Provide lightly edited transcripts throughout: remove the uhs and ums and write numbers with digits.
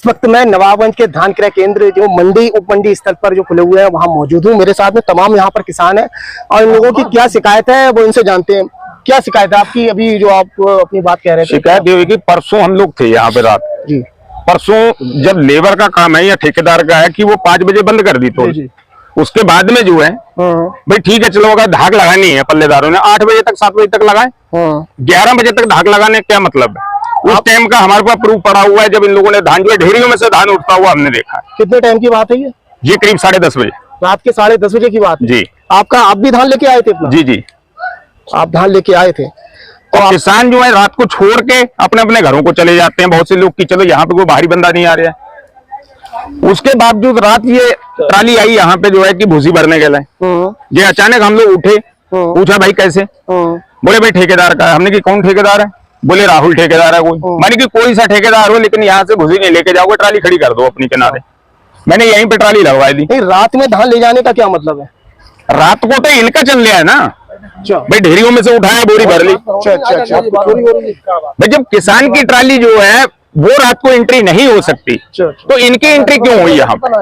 इस वक्त मैं नवाबगंज के धान क्रय केंद्र जो मंडी उप मंडी स्थल पर जो खुले हुए हैं वहां मौजूद हूँ। मेरे साथ में तमाम यहाँ पर किसान हैं और इन लोगों की क्या शिकायत है वो इनसे जानते हैं। क्या शिकायत है आपकी? अभी जो आप अपनी बात कह रहे थे। शिकायत ये हुई कि परसों हम लोग थे यहाँ पे रात जी। परसों जब लेबर का काम है या ठेकेदार का है कि वो 5 बजे बंद कर दी, तो उसके बाद में जो है भाई ठीक है चलो, अगर धाक लगानी है पल्लेदारों ने 8 बजे तक 7 बजे तक लगाए, 11 बजे तक धाक लगाने क्या मतलब है? उस टाइम का हमारे पास प्रूफ पड़ा हुआ है जब इन लोगों ने धान जो ढेरियों में से धान उठता हुआ हमने देखा। कितने टाइम की बात है ये करीब 10:30 बजे, रात के 10:30 बजे की बात जी। आप भी धान लेके आए थे अपना? जी जी, आप धान लेके आए थे। तो किसान जो है रात को छोड़ के अपने अपने घरों को चले जाते हैं बहुत से लोग कि चलो यहाँ पे कोई बाहरी बंदा नहीं आ रहा है। उसके बावजूद रात ये ट्राली आई यहाँ पे जो है कि भूसी भरने के लिए, ये अचानक हम लोग उठे, पूछा भाई कैसे? बोले भाई ठेकेदार का है। हमने कि कौन ठेकेदार है? बोले राहुल ठेकेदार है कोई। मानी कि कोई सा ठेकेदार हो लेकिन यहाँ से भूसी नहीं लेके जाओगे, ट्राली खड़ी कर दो अपनी किनारे। मैंने यहीं पे ट्राली लगवाई दी। रात में धान ले जाने का क्या मतलब है? रात को तो इनका चल लिया है ना भाई, ढेरियों में से उठाया बोरी भर ली। भाई जब किसान की ट्राली जो है वो रात को एंट्री नहीं हो सकती तो इनकी एंट्री क्यों हुई यहाँ पर?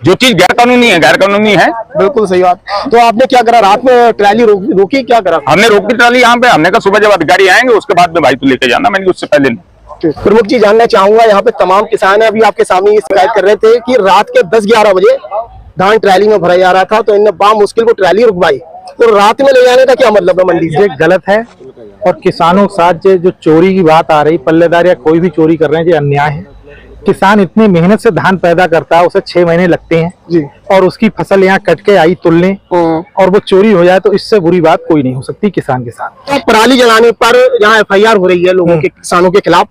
जो चीज गैर कानूनी है गैर कानूनी है। बिल्कुल सही बात। तो आपने क्या करा? रात में ट्राली रोकी क्या करा? हमने रोकी ट्राली यहाँ पे। हमने कहा सुबह जब अधिकारी आएंगे उसके बाद में भाई तो लेके जाना, मैंने उससे पहले नहीं। प्रमुख जी जानना चाहूंगा, यहाँ पे तमाम किसान है अभी आपके सामने ये शिकायत कर रहे थे कि रात के 10-11 बजे धान ट्राली में भरा जा रहा था तो इनने बामुश्किल को ट्राली रुकवाई। तो रात में ले जाने का क्या मतलब है मंडी से? गलत है। और किसानों के साथ जो चोरी की बात आ रही, पल्लेदार या कोई भी चोरी कर रहे हैं, ये अन्याय है। किसान इतनी मेहनत से धान पैदा करता है, उसे 6 महीने लगते हैं जी, और उसकी फसल यहाँ कट के आई तुलने और वो चोरी हो जाए तो इससे बुरी बात कोई नहीं हो सकती किसान के साथ। तो पराली जलाने पर यहाँ FIR हो रही है लोगों के, किसानों के खिलाफ,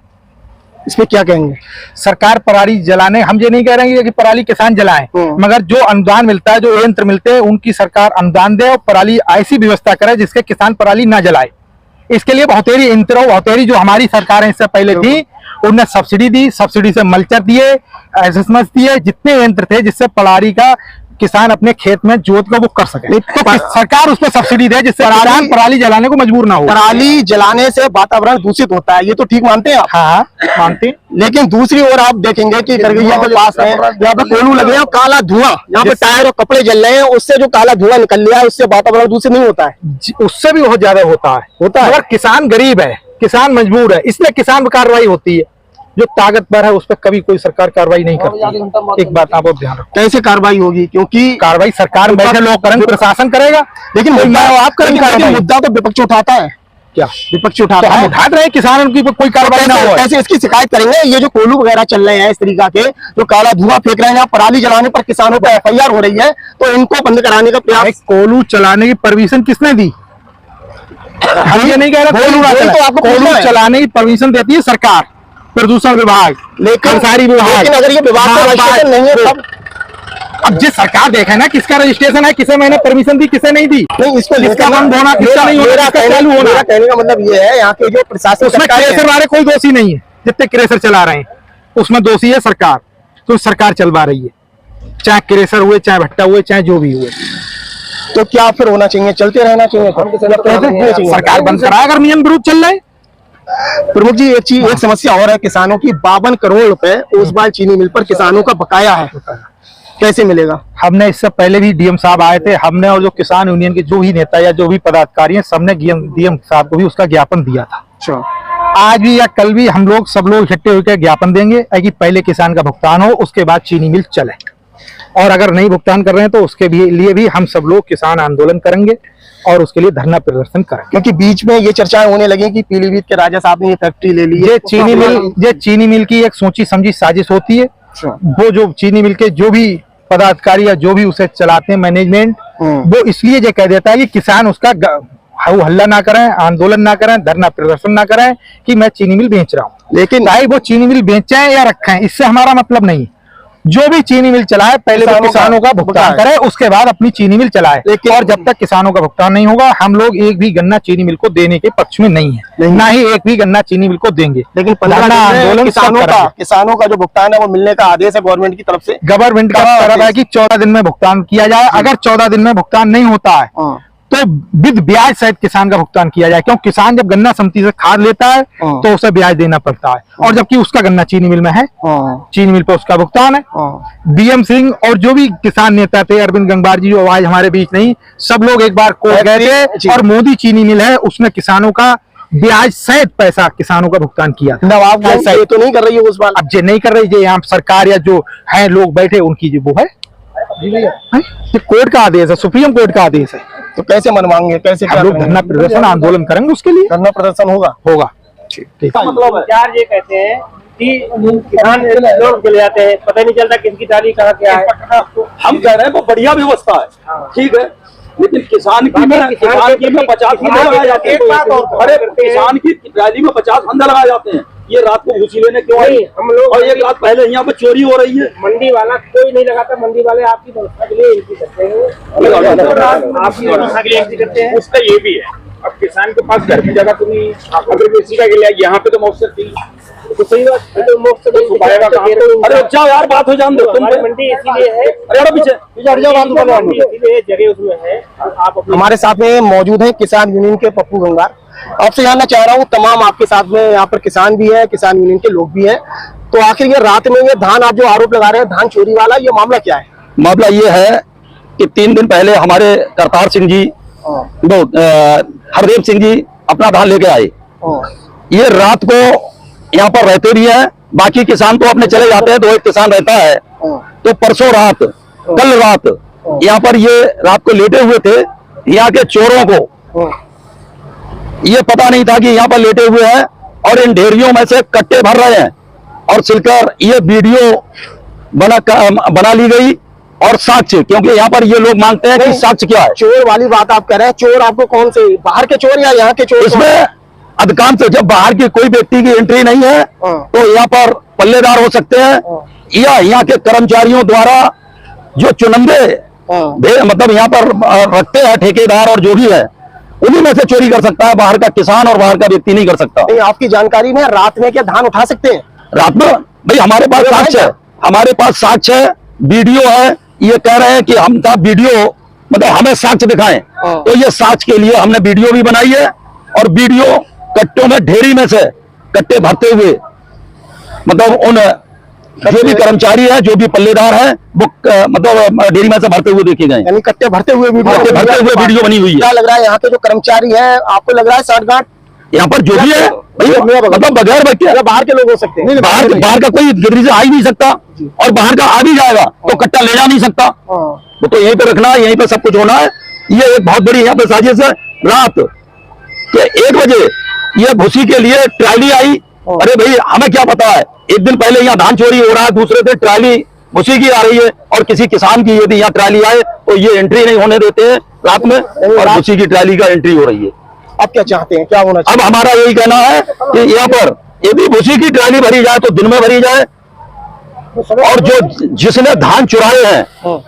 इसमें क्या कहेंगे? सरकार पराली जलाने, हम ये नहीं कह रहे हैं कि पराली किसान जलाएं, मगर जो अनुदान मिलता है, जो यंत्र मिलते हैं, उनकी सरकार अनुदान दे और पराली ऐसी व्यवस्था करे जिसके किसान पराली ना जलाए। इसके लिए बहुतेरी जो हमारी सरकार है इससे पहले थी, उन्होंने सब्सिडी दी, सब्सिडी से मल्चर दिए, एसएसएस दिए, जितने यंत्र थे जिससे पराली का किसान अपने खेत में जोत को वो कर सके। तो सरकार उस पर सब्सिडी दे जिससे किसान पराली जलाने को मजबूर ना हो। पराली जलाने से वातावरण दूषित होता है, ये तो ठीक मानते हैं आप? हाँ मानते हैं। लेकिन दूसरी ओर आप देखेंगे कि गरगैया के पास है, यहाँ पे कोयलू लगे हैं, काला धुआं, यहाँ पे टायर और कपड़े जल रहे हैं, उससे जो काला धुआं निकल रहा है उससे वातावरण दूषित नहीं होता है? उससे भी बहुत ज्यादा होता है। अगर किसान गरीब है, किसान मजबूर है, इसलिए किसान पर कार्रवाई होती है। जो ताकतवर है उस पर कभी कोई सरकार कार्रवाई नहीं करती। एक बात आप ध्यान रखो। कैसे कार्रवाई होगी? क्योंकि कार्रवाई सरकार बैठे लोग करेंगे, प्रशासन करेगा, लेकिन आप करेंगे। मुद्दा तो विपक्ष उठाता है। क्या विपक्ष उठाता है? उठा रहे हैं किसानों की कोई कार्रवाई ना हो। ऐसे इसकी शिकायत करेंगे। ये जो कोयलू वगैरह चल रहे हैं इस तरीका के, जो काला धुआं फेंक रहे हैं, पराली जलाने पर किसानों पर FIR हो रही है, तो इनको बंद कराने का प्रयास। कोयलू चलाने की परमिशन किसने दी? हम ये नहीं कह रहे कोयलू चलाने की परमिशन देती है सरकार, प्रदूषण विभाग, लेकिन सारी विभाग। लेकिन अगर ये विभाग का रजिस्ट्रेशन नहीं है तब अब जिस सरकार देखे ना किसका रजिस्ट्रेशन है, किसे मैंने परमिशन दी, किसे नहीं दी। नहीं, इसको किसका बंद होना, किसका नहीं होना, मेरा कहने का मतलब ये है यहाँ के जो प्रशासन, उसमें क्रेशर वाले कोई दोषी नहीं है। जितने क्रेशर चला रहे हैं उसमें दोषी है सरकार, तो सरकार चलवा रही है, चाहे क्रेशर हुए, चाहे भट्टा हुए, चाहे जो भी हुए। तो क्या फिर होना चाहिए? चलते रहना चाहिए? सरकार बंद कराए अगर नियम विरुद्ध चल रहे हैं। प्रमुख जी एक समस्या और है किसानों की। 52 करोड़ रुपए ओसवाल चीनी मिल पर किसानों का बकाया है, कैसे मिलेगा? हमने इससे पहले भी डीएम साहब आए थे, हमने और जो किसान यूनियन के जो भी नेता या जो भी पदाधिकारी हैं, सबने डीएम साहब को भी उसका ज्ञापन दिया था। अच्छा, आज भी या कल भी हम लोग सब लोग इकट्ठे होकर ज्ञापन देंगे कि पहले किसान का भुगतान हो, उसके बाद चीनी मिल चले। और अगर नहीं भुगतान कर रहे हैं तो उसके लिए भी हम सब लोग किसान आंदोलन करेंगे और उसके लिए धरना प्रदर्शन करेंगे। क्योंकि बीच में ये चर्चाएं होने लगी कि पीलीभीत के राजा साहब ने ये फैक्ट्री ले ली। ये चीनी मिल की एक सोची समझी साजिश होती है। वो जो चीनी मिल के जो भी पदाधिकारी या जो भी उसे चलाते हैं मैनेजमेंट, वो इसलिए ये कह देता है कि किसान उसका हल्ला ना करें, आंदोलन ना करें, धरना प्रदर्शन ना करें कि मैं चीनी मिल बेच रहा हूँ। लेकिन चाहे वो चीनी मिल बेचें या रखें, इससे हमारा मतलब नहीं। जो भी चीनी मिल चलाए पहले तो किसानों का भुगतान करे, उसके बाद अपनी चीनी मिल चलाए। और जब तक किसानों का भुगतान नहीं होगा, हम लोग एक भी गन्ना चीनी मिल को देने के पक्ष में नहीं है, ना ही एक भी गन्ना चीनी मिल को देंगे। लेकिन आंदोलन किसानों का जो भुगतान है वो मिलने का आदेश है गवर्नमेंट की तरफ से। गवर्नमेंट का तरफ है कि 14 दिन में भुगतान किया जाए। अगर 14 दिन में भुगतान नहीं होता है तो विद ब्याज सहित किसान का भुगतान किया जाए, क्योंकि किसान जब गन्ना समिति से खाद लेता है तो उसे ब्याज देना पड़ता है, और जबकि उसका गन्ना चीनी मिल में है, चीनी मिल पर उसका भुगतान है। बीएम सिंह और जो भी किसान नेता थे, अरविंद गंगवार जी जो आज हमारे बीच नहीं, सब लोग एक बार कोर्ट गए थे और मोदी चीनी मिल है उसने किसानों का ब्याज सहित पैसा किसानों का भुगतान किया। नवाब ये तो नहीं कर रही है उस बार, अब जे नहीं कर रही, जो यहाँ सरकार या जो है लोग बैठे उनकी जो वो है, ये कोर्ट का आदेश है, सुप्रीम कोर्ट का आदेश है। तो कैसे मनवाएंगे, कैसे क्या लोग करेंगे? धरना प्रदर्शन आंदोलन करेंगे, उसके लिए धरना प्रदर्शन होगा। ठीक। मतलब विचार ये कहते हैं कि किसान लोग चले जाते हैं, पता नहीं चलता किसकी डाली कहाँ क्या है। हम कह रहे हैं वो बढ़िया व्यवस्था है, ठीक है, लेकिन किसान की में 50 फंदे लगाए जाते हैं। अरे किसान की रैली में 50 फंदे लगाए जाते हैं, ये रात को घुसी लेने क्यों आई? हम लोग और एक रात पहले यहाँ पे चोरी हो रही है। मंडी वाला कोई नहीं लगाता, मंडी वाले आपकी व्यवस्था के लिए एंट्री करते हैं, आपकी व्यवस्था के लिए एंट्री करते हैं। उसका ये भी है, अब किसान के पास घर की जगह तो नहीं, अगर किसी का गया यहाँ पे तो मौसम थी, तो सही बात है, तो मुफ्त में छुपाएगा कहाँ? अरे जाओ यार, बात हो जान दो तुम। हमारी मंडी इसीलिए है, अरे हटो पीछे, हट जाओ, बात बनो। मंडी इसीलिए जगह उसमें है। आप अपनी हमारे साथ में मौजूद है किसान यूनियन के पप्पू गंगार। आपसे जानना चाह रहा हूँ, तमाम आपके साथ में यहाँ पर किसान भी है, किसान यूनियन के लोग भी हैं, तो आखिर ये रात में ये धान आप जो आरोप लगा रहे हैं धान चोरी वाला, ये मामला क्या है? मामला ये है कि 3 दिन पहले हमारे करतार सिंह जी, हरदेव सिंह जी अपना धान लेके आए। ये रात को यहाँ पर रहते भी हैं, बाकी किसान तो अपने चले जाते हैं, तो एक किसान रहता है। तो परसों रात, कल रात यहाँ पर ये रात को लेटे हुए थे। यहाँ के चोरों को ये पता नहीं था कि यहाँ पर लेटे हुए हैं, और इन ढेरियों में से कट्टे भर रहे हैं, और सिलकर ये वीडियो बना ली गई, और साक्ष्य, क्योंकि यहाँ पर ये लोग मांगते हैं कि साक्ष्य क्या है। चोर वाली बात आप कह रहे हैं, चोर आपको कौन से, बाहर के चोर या यहाँ के चोर? इसमें अधिकांश जब बाहर की कोई व्यक्ति की एंट्री नहीं है तो यहाँ पर पल्लेदार हो सकते हैं, या यहाँ के कर्मचारियों द्वारा जो चुनिंदे मतलब यहाँ पर रखते हैं ठेकेदार और जो भी है, उन्हीं में से चोरी कर सकता है। बाहर का किसान और बाहर का व्यक्ति नहीं कर सकता। नहीं, आपकी जानकारी में रात में क्या धान उठा सकते हैं? रात में भाई हमारे पास साक्ष्य है, हमारे पास साक्ष्य है, वीडियो है। ये कह रहे हैं कि हम था वीडियो, मतलब हमें साक्ष्य दिखाएं, तो ये साक्ष्य के लिए हमने वीडियो भी बनाई है, और वीडियो कट्टों में ढेरी में से कट्टे भरते हुए, मतलब उन जो भी कर्मचारी है, जो भी पल्लेदार है, वो मतलब ढेरी में से भरते हुए देखे गए, यानी कट्टे भरते हुए वीडियो बनी हुई है। क्या लग रहा है यहाँ के जो कर्मचारी है, आपको लग रहा है साठगांठ यहाँ पर जो भी है भाई, मतलब बगैर बच्चे बाहर के लोग हो सकते हैं? बाहर का कोई गिररी से आ ही नहीं सकता, और बाहर का आ भी जाएगा तो कट्टा ले जा नहीं सकता। वो तो यहीं पे रखना है, यहीं पे सब कुछ होना है। ये एक बहुत बड़ी यहाँ पे साजिश है। रात के 1 बजे ये भूसी के लिए ट्राली आई। अरे भाई हमें क्या पता है, एक दिन पहले यहाँ धान चोरी हो रहा है, दूसरे दिन ट्राली भूसी की आ रही है, और किसी किसान की यदि यहाँ ट्राली आए तो ये एंट्री नहीं होने देते हैं रात में, और भूसी की ट्राली का एंट्री हो रही है। अब क्या चाहते हैं, क्या होना चाहिए? अब हमारा यही कहना है कि यहाँ पर यदि भूसी की ट्राली भरी जाए तो दिन में भरी जाए, और जो जिसने धान चुराए हैं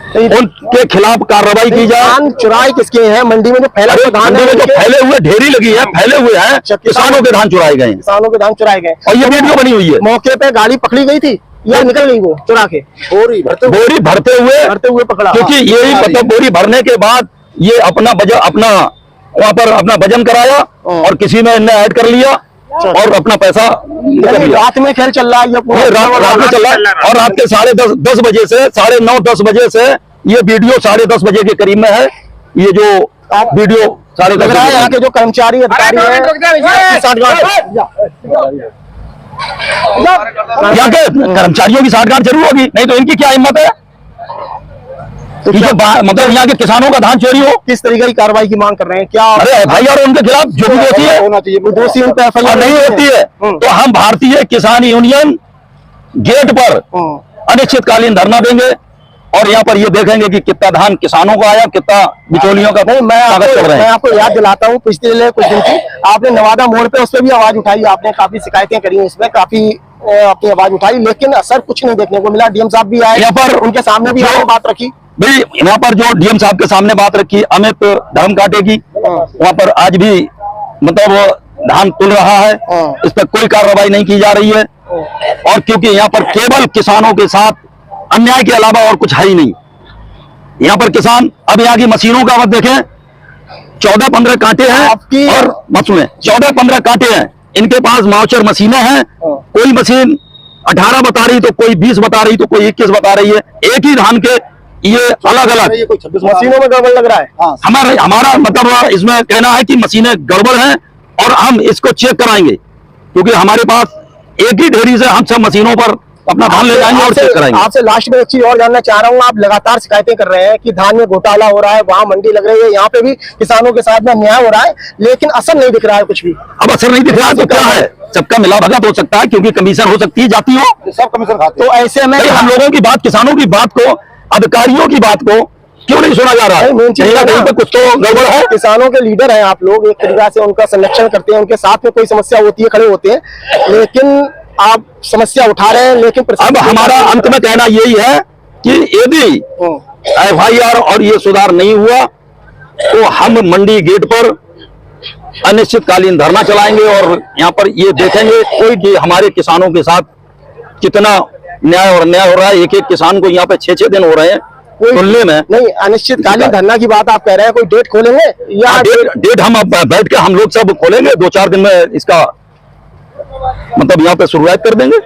उनके खिलाफ कार्रवाई की जाए। धान चुराए किसके हैं? मंडी में जो फैला हुआ धान मंडी है, में जो फैले हुए ढेरी लगी है, फैले हुए हैं, किसानों के धान चुराए गए हैं, किसानों के धान चुराए गए। और ये वीडियो बनी हुई है। मौके पे गाड़ी पकड़ी गई थी या निकल गई वो चुरा के? बोरी भरते हुए पकड़ा, क्योंकि यही मतलब बोरी भरने के बाद ये अपना वहाँ पर अपना वजन कराया, और किसी में इन्हें ऐड कर लिया, और अपना पैसा निकल लिया। रात में खेल चल रहा है, ये रात में चल रहा है, और रात के 10:30 बजे से 9:30 बजे से ये वीडियो 10:30 बजे के करीब में है। ये जो वीडियो 10:30 लग रहा है यहाँ के जो कर्मचारी अधिकारी हैं, यहाँ के कर्मचारियों की साठगांठ जरूर होगी, नहीं तो इनकी क्या हिम्मत है कि जो मतलब यहाँ के किसानों का धान चोरी हो। किस तरीके की कार्रवाई की मांग कर रहे हैं? क्या अरे FIR उनके खिलाफ जो भी दोषी है होना चाहिए? दोषी उन पर FIR नहीं होती है, तो हम भारतीय किसान यूनियन गेट पर अनिश्चितकालीन धरना देंगे, और यहाँ पर ये देखेंगे कि कितना धान किसानों का आया, कितना बिचौलियों का। नहीं, मैं आपको याद दिलाता हूँ, पिछले कुछ दिन से आपने नवादा मोड़ पे उस पर भी आवाज उठाई, आपने काफी शिकायतें करी, इसमें काफी अपनी आवाज उठाई, लेकिन असर कुछ नहीं देखने को मिला। डीएम साहब भी आए, यहाँ पर उनके सामने भी आपने बात रखी भाई, यहाँ पर जो डीएम साहब के सामने बात रखी अमित धर्मकाटे की, वहाँ पर आज भी मतलब धान तुल रहा है, इस पर कोई कार्रवाई नहीं की जा रही है, और क्योंकि यहाँ पर केवल किसानों के साथ अन्याय के अलावा और कुछ है ही नहीं। यहाँ पर किसान, अब यहाँ की मशीनों का मत देखें, 14-15 कांटे हैं आपकी- और मत सुने, 14-15 कांटे हैं इनके पास, माउचर मशीनें हैं, कोई मशीन 18 बता रही तो कोई 20 बता रही तो कोई 21 बता रही है, एक ही धान के ये अलग अलग। मशीनों में गड़बड़ लग रहा है। हमारा मतलब इसमें कहना है कि मशीनें गड़बड़ हैं और हम इसको चेक कराएंगे, क्योंकि हमारे पास एक ही ढेरी से हम सब मशीनों पर अपना धान ले जाएंगे और चेक कराएंगे। आपसे लास्ट में एक चीज और जानना चाह रहा हूँ, आप लगातार शिकायतें कर रहे हैं कि धान में घोटाला हो रहा है, वहाँ मंडी लग रही है, यहाँ पे भी किसानों के साथ में अन्याय हो रहा है, लेकिन असर नहीं दिख रहा है कुछ भी। अब असर नहीं दिख रहा तो क्या है, सबका मिला भगत हो सकता है, क्योंकि कमीशन हो सकती है, जाती हो सब कमीशन खाते तो ऐसे में हम लोगों की बात, किसानों की बात को, अधिकारियों की बात को क्यों नहीं सुना जा रहा है? मेन चीज कहीं ना कहीं पे कुछ तो गड़बड़ है। किसानों के लीडर हैं आप लोग, एक तरीका से उनका संरक्षण करते हैं, उनके साथ में कोई समस्या होती है खड़े होते हैं, लेकिन आप समस्या उठा रहे हैं, लेकिन अब हमारा अंत में कहना यही है कि यदि FIR और ये सुधार नहीं हुआ तो हम मंडी गेट पर अनिश्चितकालीन धरना चलाएंगे और यहाँ पर ये देखेंगे कोई कि हमारे किसानों के साथ कितना न्याय और अन्याय हो रहा है। एक एक किसान को यहाँ पे 6-6 दिन हो रहे हैं तुलने में। नहीं, अनिश्चितकालीन धरना की बात आप कह रहे हैं, कोई डेट खोलेंगे या डेट हम अब बैठ के हम लोग सब खोलेंगे, 2-4 दिन में इसका मतलब यहाँ पे शुरुआत कर देंगे।